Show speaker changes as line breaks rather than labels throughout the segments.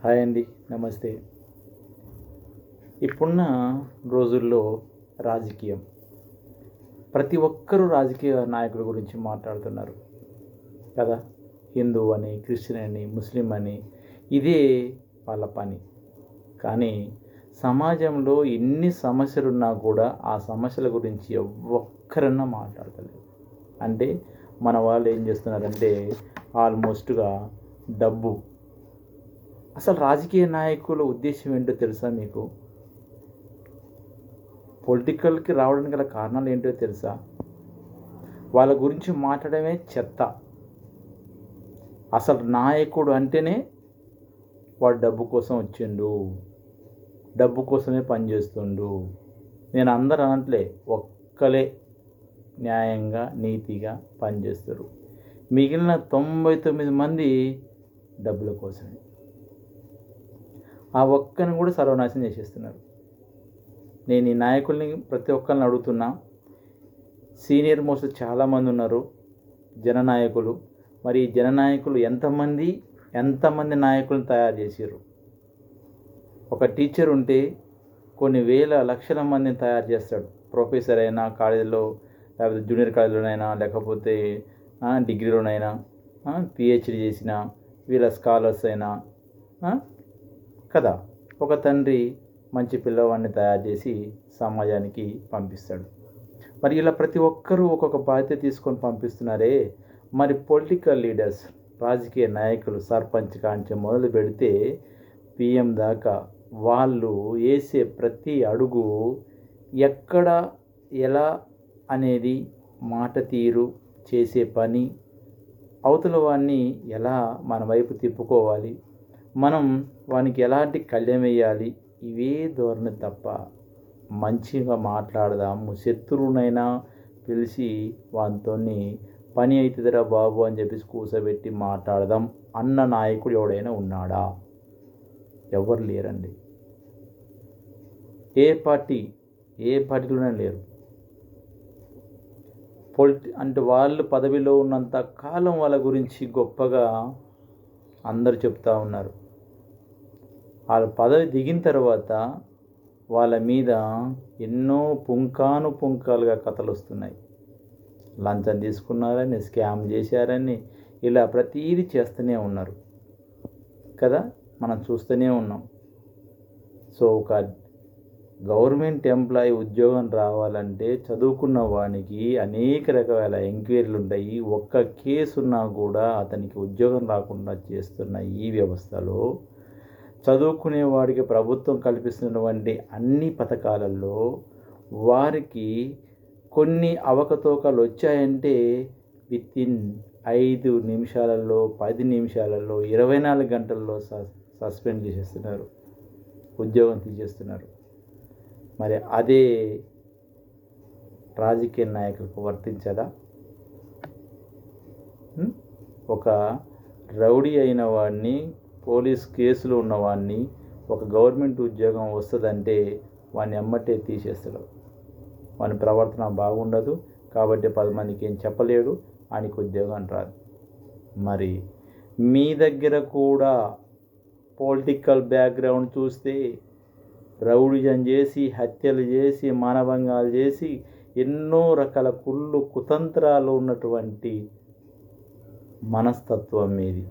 Hi అండి, నమస్తే. ఇప్పుడున్న రోజుల్లో రాజకీయం, ప్రతి ఒక్కరూ రాజకీయ నాయకుల గురించి మాట్లాడుతున్నారు కదా. హిందూ అని, క్రిస్టియన్ అని, ముస్లిం అని, ఇదే వాళ్ళ పని. కానీ సమాజంలో ఎన్ని సమస్యలున్నా కూడా ఆ సమస్యల గురించి ఒక్కరన్నా మాట్లాడతలేదు. అంటే మన వాళ్ళు ఏం చేస్తున్నారంటే ఆల్మోస్ట్గా డబ్బు. అసలు రాజకీయ నాయకుల ఉద్దేశం ఏంటో తెలుసా మీకు? పొలిటికల్కి రావడానికి గల కారణాలు ఏంటో తెలుసా? వాళ్ళ గురించి మాట్లాడమే చెత్త. అసలు నాయకుడు అంటేనే వాడు డబ్బు కోసం వచ్చిండు, డబ్బు కోసమే పనిచేస్తుండు. నేను అందరు అనట్లే, ఒక్కలే న్యాయంగా నీతిగా పనిచేస్తారు. మిగిలిన 99 మంది డబ్బుల కోసమే. ఆ ఒక్కని కూడా సర్వనాశనం చేసేస్తున్నారు. నేను ఈ నాయకుల్ని ప్రతి ఒక్కరిని అడుగుతున్నా. సీనియర్ మోస్ట్ చాలామంది ఉన్నారు జననాయకులు. మరి ఈ జననాయకులు ఎంతమంది నాయకులను తయారు చేశారు? ఒక టీచర్ ఉంటే కొన్ని వేల లక్షల మందిని తయారు చేస్తాడు. ప్రొఫెసర్ అయినా, కాలేజీలో లేకపోతే జూనియర్ కాలేజీలోనైనా, లేకపోతే డిగ్రీలోనైనా, పిహెచ్డి చేసిన వీళ్ళ స్కాలర్స్ అయినా కదా. ఒక తండ్రి మంచి పిల్లవాడిని తయారు చేసి సమాజానికి పంపిస్తాడు. మరి ఇలా ప్రతి ఒక్కరూ ఒక్కొక్క బాధ్యత తీసుకొని పంపిస్తున్నారే. మరి పొలిటికల్ లీడర్స్, రాజకీయ నాయకులు, సర్పంచ్ కాంచి మొదలు పెడితే పిఎం దాకా వాళ్ళు వేసే ప్రతి అడుగు ఎక్కడ, ఎలా అనేది, మాట తీరు, చేసే పని, అవతల వాడిని ఎలా మన వైపు తిప్పుకోవాలి, మనం వానికి ఎలాంటి కళ్యం వేయాలి, ఇవే ధోరణి తప్ప మంచిగా మాట్లాడదాము, శత్రువునైనా పిలిచి వానితో పని అవుతుందిరా బాబు అని చెప్పేసి కూసబెట్టి మాట్లాడదాం అన్న నాయకుడు ఎవడైనా ఉన్నాడా? ఎవరు లేరండి. ఏ పార్టీలోనే లేరు. అంటే వాళ్ళు పదవిలో ఉన్నంత కాలం వాళ్ళ గురించి గొప్పగా అందరూ చెప్తూ ఉన్నారు. వాళ్ళ పదవి దిగిన తర్వాత వాళ్ళ మీద ఎన్నో పుంకాలుగా కథలు వస్తున్నాయి. లంచం తీసుకున్నారని, స్కామ్ చేశారని, ఇలా ప్రతీది చేస్తూనే ఉన్నారు కదా. మనం చూస్తూనే ఉన్నాం. సో ఒక గవర్నమెంట్ ఎంప్లాయీ ఉద్యోగం రావాలంటే చదువుకున్న వానికి అనేక రకాల ఎంక్వైరీలు ఉంటాయి. ఒక్క కేసు ఉన్నా కూడా అతనికి ఉద్యోగం రాకుండా చేస్తున్న ఈ వ్యవస్థలో చదువుకునే వాడికి ప్రభుత్వం కల్పిస్తున్నటువంటి అన్ని పథకాలలో వారికి కొన్ని అవకతవకలు వచ్చాయంటే వితిన్ 5 నిమిషాలలో, 10 నిమిషాలలో, 24 గంటల్లో సస్పెండ్ చేసేస్తున్నారు, ఉద్యోగం తీసేస్తున్నారు. మరి అదే రాజకీయ నాయకులకు వర్తించదా? ఒక రౌడీ అయిన వాడిని, పోలీస్ కేసులు ఉన్నవాడిని ఒక గవర్నమెంట్ ఉద్యోగం వస్తుందంటే వాడిని ఎమ్మటే తీసేస్తాడు. వాని ప్రవర్తన బాగుండదు కాబట్టి 10 మందికి ఏం చెప్పలేడు, ఆయనకు ఉద్యోగం రాదు. మరి మీ దగ్గర కూడా పొలిటికల్ బ్యాక్గ్రౌండ్ చూస్తే రౌడిజం చేసి, హత్యలు చేసి, మానభంగాలు చేసి, ఎన్నో రకాల కుతంత్రాలు ఉన్నటువంటి మనస్తత్వం మీది.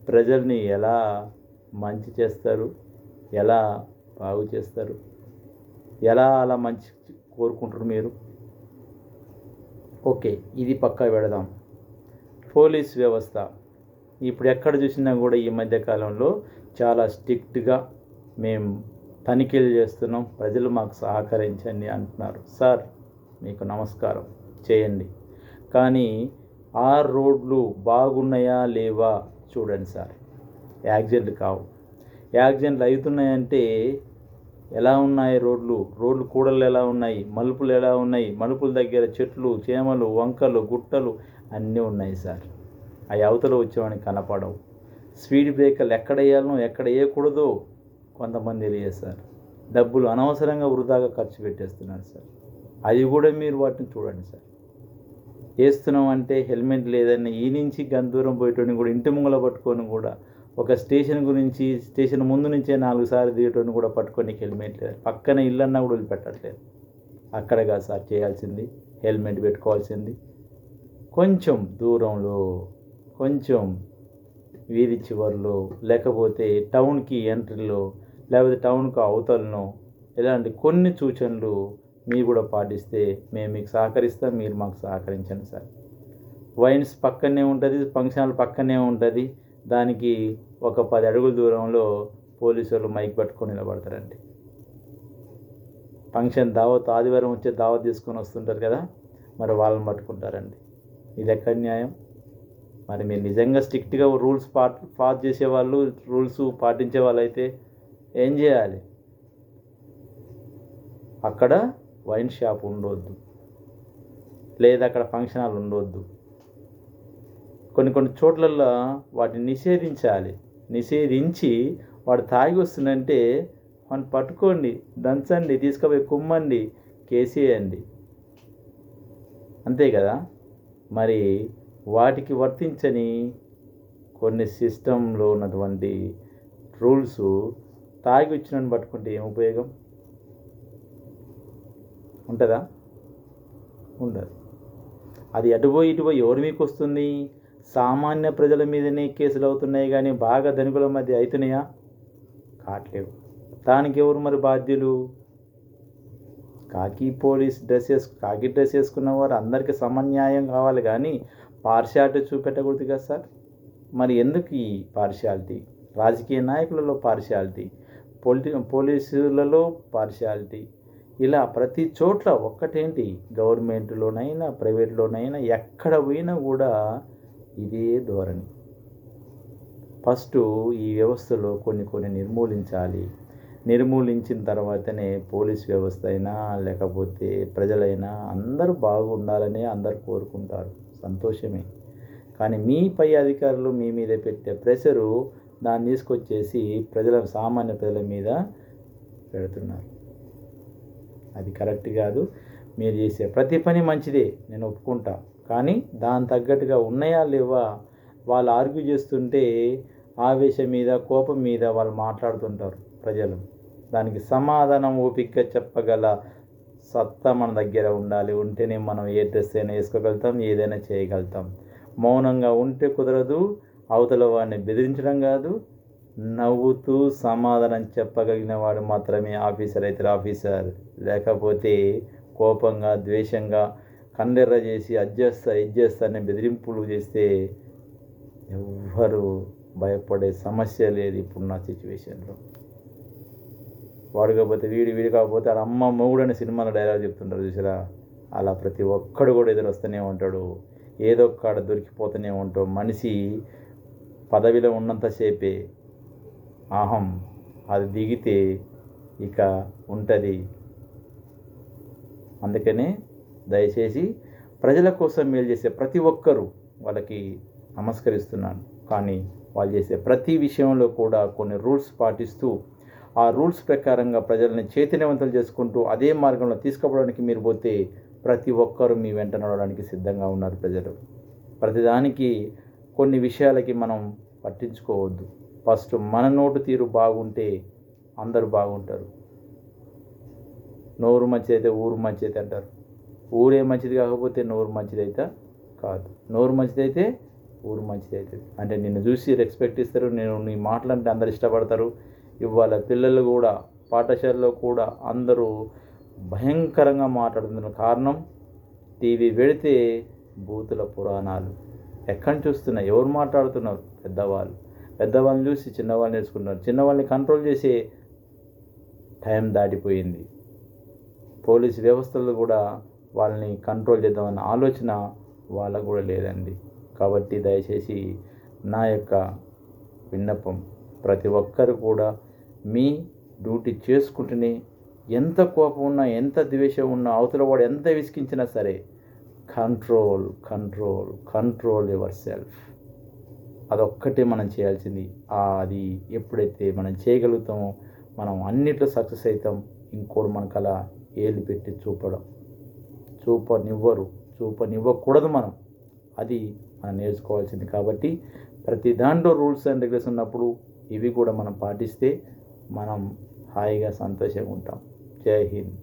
ప్రజల్ని ఎలా మంచి చేస్తారు, ఎలా బాగు చేస్తారు, ఎలా అలా మంచి కోరుకుంటారు మీరు? ఓకే, ఇది పక్కా పెడదాం. పోలీస్ వ్యవస్థ ఇప్పుడు ఎక్కడ చూసినా కూడా ఈ మధ్యకాలంలో చాలా స్ట్రిక్ట్గా మేము తనిఖీలు చేస్తున్నాం, ప్రజలు మాకు సహకరించండి అంటున్నారు. సార్, మీకు నమస్కారం, చేయండి. కానీ ఆ రోడ్లు బాగున్నాయా లేవా చూడండి సార్. యాక్సిడెంట్లు కావు. యాక్సిడెంట్లు అవుతున్నాయంటే ఎలా ఉన్నాయి రోడ్లు కూడళ్ళు ఎలా ఉన్నాయి, మలుపులు ఎలా ఉన్నాయి, మలుపుల దగ్గర చెట్లు, చేమలు, వంకలు, గుట్టలు అన్నీ ఉన్నాయి సార్. అవి అవతల వచ్చేవాడికి కనపడవు. స్పీడ్ బ్రేకర్లు ఎక్కడ వేయాలనో, ఎక్కడ వేయకూడదో కొంతమంది వేస్తారు. డబ్బులు అనవసరంగా వృధాగా ఖర్చు పెట్టేస్తున్నారు సార్. అది కూడా మీరు వాటిని చూడండి సార్. వేస్తున్నాం అంటే హెల్మెట్ లేదని ఈ నుంచి గంత దూరం పోయేటోని కూడా ఇంటి ముంగల పట్టుకొని కూడా ఒక స్టేషన్ గురించి స్టేషన్ ముందు నుంచే 4 సార్లు దిగేటోని కూడా పట్టుకొని హెల్మెట్ లేదు, పక్కన ఇల్లన్నా కూడా వదిలిపెట్టట్లేదు. అక్కడ కాదు సార్ చేయాల్సింది, హెల్మెట్ పెట్టుకోవాల్సింది కొంచెం దూరంలో, కొంచెం వీధి చివరిలో, లేకపోతే టౌన్కి ఎంట్రీలో, లేకపోతే టౌన్కు అవతలనో ఇలాంటి కొన్ని సూచనలు మీరు కూడా పాటిస్తే మేము మీకు సహకరిస్తాం, మీరు మాకు సహకరించండి సార్. వైన్స్ పక్కనే ఉంటుంది, ఫంక్షన్ హాల్ పక్కనే ఉంటుంది, దానికి ఒక 10 అడుగుల దూరంలో పోలీసు వాళ్ళు మైక్ పట్టుకొని నిలబడతారండి. ఫంక్షన్ దావత్ ఆదివారం వచ్చే దావత్ తీసుకొని వస్తుంటారు కదా, మరి వాళ్ళని పట్టుకుంటారండి. ఇది ఎక్కడ న్యాయం? మరి మీరు నిజంగా స్ట్రిక్ట్గా రూల్స్ పాస్ చేసేవాళ్ళు, రూల్స్ పాటించే వాళ్ళు అయితే ఏం చేయాలి? అక్కడ వైన్ షాప్ ఉండొద్దు, లేదా అక్కడ ఫంక్షన్ హాల్ ఉండొద్దు. కొన్ని చోట్లల్లో వాటిని నిషేధించాలి. నిషేధించి వాడు తాగి వస్తుందంటే వాడిని పట్టుకోండి, దంచండి, తీసుకుపోయి కుమ్మండి, కేసేయండి, అంతే కదా. మరి వాటికి వర్తించని కొన్ని సిస్టంలో ఉన్నటువంటి రూల్స్ తాగి వచ్చినని పట్టుకుంటే ఏం ఉపయోగం ఉంటుందా? ఉండదు. అది అటుపోయి ఇటుపోయి ఎవరి మీకు వస్తుంది? సామాన్య ప్రజల మీదనే కేసులు అవుతున్నాయి, కానీ బాగా ధనికుల మధ్య అవుతున్నాయా? కావట్లేవు. దానికి ఎవరు మరి బాధ్యులు? కాకి డ్రెస్ వేసుకున్న వారు అందరికీ సమన్యాయం కావాలి, కానీ పార్షియాలిటీ చూపెట్టకూడదు కదా సార్. మరి ఎందుకు ఈ పార్షియాలిటీ? రాజకీయ నాయకులలో పార్షియాలిటీ, పోలీసులలో పార్షియాలిటీ, ఇలా ప్రతి చోట్ల ఒక్కటేంటి, గవర్నమెంట్లోనైనా ప్రైవేట్లోనైనా ఎక్కడ పోయినా కూడా ఇదే ధోరణి. ఫస్ట్ ఈ వ్యవస్థలో కొన్ని నిర్మూలించాలి. నిర్మూలించిన తర్వాతనే పోలీస్ వ్యవస్థ అయినా లేకపోతే ప్రజలైనా అందరూ బాగుండాలని అందరూ కోరుకుంటారు, సంతోషమే. కానీ మీ పై అధికారులు మీ మీద పెట్టే ప్రెషరు దాన్ని తీసుకొచ్చేసి సామాన్య ప్రజల మీద పెడుతున్నారు. అది కరెక్ట్ కాదు. మీరు చేసే ప్రతి పని మంచిదే, నేను ఒప్పుకుంటా. కానీ దాని తగ్గట్టుగా ఉన్నాయా లేవా? వాళ్ళు ఆర్గ్యూ చేస్తుంటే ఆవేశం మీద, కోపం మీద వాళ్ళు మాట్లాడుతుంటారు ప్రజలు. దానికి సమాధానం ఓపికగా చెప్పగల సత్తా మన దగ్గర ఉండాలి. ఉంటేనే మనం ఏ డ్రెస్ అయినా వేసుకోగలుగుతాం, ఏదైనా చేయగలుగుతాం. మౌనంగా ఉంటే కుదరదు. అవతల వాడిని బెదిరించడం కాదు, నవ్వుతూ సమాధానం చెప్పగలిగిన వాడు మాత్రమే ఆఫీసర్ అవుతారు ఆఫీసర్. లేకపోతే కోపంగా, ద్వేషంగా, కండెర్ర చేసి ఇది చేస్తా అనే బెదిరింపులు చేస్తే ఎవ్వరు భయపడే సమస్య లేదు ఇప్పుడున్న సిచ్యువేషన్లో. వాడు కాకపోతే వీడు కాకపోతే ఆడ అమ్మ మొగుడు అనే సినిమాలో డైలాగ్ చెప్తుంటారు చూసారా, అలా ప్రతి ఒక్కడు కూడా ఎదురొస్తూనే ఉంటాడు. ఏదో ఒక్కడ దొరికిపోతూనే ఉంటాం. మనిషి పదవిలో ఉన్నంతసేపే అహం అది దిగితే ఇక ఉంటుంది. అందుకనే దయచేసి ప్రజల కోసం మేలు చేసే ప్రతి ఒక్కరూ వాళ్ళకి నమస్కరిస్తున్నాను. కానీ వాళ్ళు చేసే ప్రతి విషయంలో కూడా కొన్ని రూల్స్ పాటిస్తూ, ఆ రూల్స్ ప్రకారంగా ప్రజల్ని చైతన్యవంతులు చేసుకుంటూ అదే మార్గంలో తీసుకుపోవడానికి మీరు పోతే ప్రతి ఒక్కరూ మీ వెంట నడవడానికి సిద్ధంగా ఉన్నారు ప్రజలు. ప్రతిదానికి కొన్ని విషయాలకి మనం పట్టించుకోవద్దు. ఫస్ట్ మన నోటు తీరు బాగుంటే అందరూ బాగుంటారు. నోరు మంచిదైతే ఊరు మంచిది అంటారు. ఊరే మంచిది కాకపోతే నోరు మంచిదైతే కాదు. నోరు మంచిదైతే ఊరు మంచిది అవుతుంది. అంటే నిన్ను చూసి రెస్పెక్ట్ ఇస్తారు, నేను నీ మాటలంటే అందరు ఇష్టపడతారు. ఇవాళ పిల్లలు కూడా పాఠశాలలో కూడా అందరూ భయంకరంగా మాట్లాడుతున్న కారణం టీవీ పెడితే బూతుల పురాణాలు ఎక్కడి చూస్తున్నాయి, ఎవరు మాట్లాడుతున్నారు? పెద్దవాళ్ళని చూసి చిన్నవాళ్ళు నేర్చుకుంటున్నారు. చిన్నవాళ్ళని కంట్రోల్ చేసే టైం దాటిపోయింది. పోలీసు వ్యవస్థలు కూడా వాళ్ళని కంట్రోల్ చేద్దామన్న ఆలోచన వాళ్ళకు కూడా లేదండి. కాబట్టి దయచేసి నా యొక్క విన్నపం, ప్రతి ఒక్కరు కూడా మీ డ్యూటీ చేసుకుంటూనే ఎంత కోపం ఉన్నా, ఎంత ద్వేషం ఉన్నా, అవతల వాడు ఎంత విసిగించినా సరే కంట్రోల్ యువర్ సెల్ఫ్. అదొక్కటే మనం చేయాల్సింది. అది ఎప్పుడైతే మనం చేయగలుగుతామో మనం అన్నిట్లో సక్సెస్ అవుతాం. ఇంకోటి మనకు అలా ఏలు పెట్టి చూపనివ్వకూడదు మనం. అది మనం నేర్చుకోవాల్సింది. కాబట్టి ప్రతి దాంట్లో రూల్స్ అండ్ రెగ్యులేషన్ ఉన్నప్పుడు ఇవి కూడా మనం పాటిస్తే మనం హాయిగా సంతోషంగా ఉంటాం. జై హింద్.